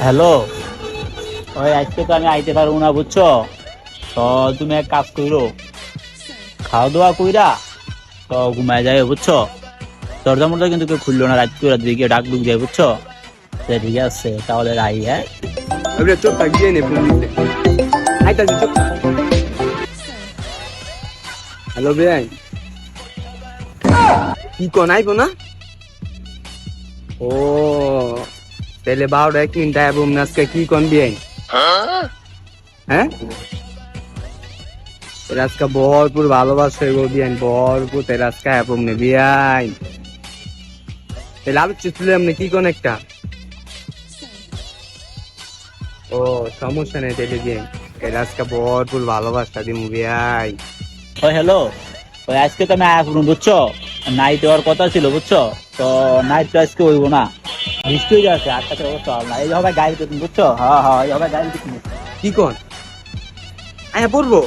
Hello, ওই আজকে তো আমি আইতে পারবো না বুঝছো। তো তুমি এক কাজ করো, খাওয়া দাওয়া কইরা তো ঘুমায় যাই বুঝছো। দরজা মরজা কিন্তু কেউ খুললো না, রাত করে দিকে ডাক ডুক যায় বুঝছো। ঠিক আছে তাহলে রাই, হ্যাঁ। ওরে চুপ থাক, দিয়ে নে ফোন দিতে। আইতাছি, চুপ থাক। হ্যালো বেআই, কি কোন আইবো না? ও তাহলে 12-1 মিনিট আইবো না আজকে, কি কোন বেআই? হ্যাঁ, তোর আজকে ভরপুর ভালোবাসা হইব বিয়ান, ভরপুর তোর আজকে আইবো না বিয়াই। তাহলে আলোচ্য ছিল এমনি, কি কোন একটা? ও সমস্যা নেই তাহলে বিয়াই, তোর আজকে ভরপুর ভালোবাসা দিমু বিয়াই। ওই হ্যালো, ওই আজকে তো আমি আসবো বুঝছো। নাইট হওয়ার কথা ছিল বুঝছো। তো নাইট তো আজকে হইব না, বৃষ্টি হয়ে যাচ্ছে। 8টা থেকে অবস্থা ভালো না, এই হবে গাড়ি দেখুন বুঝছো। হ্যাঁ হ্যাঁ, এই হবে গাড়ি দেখুন। কি কোন আয়া পড়বো?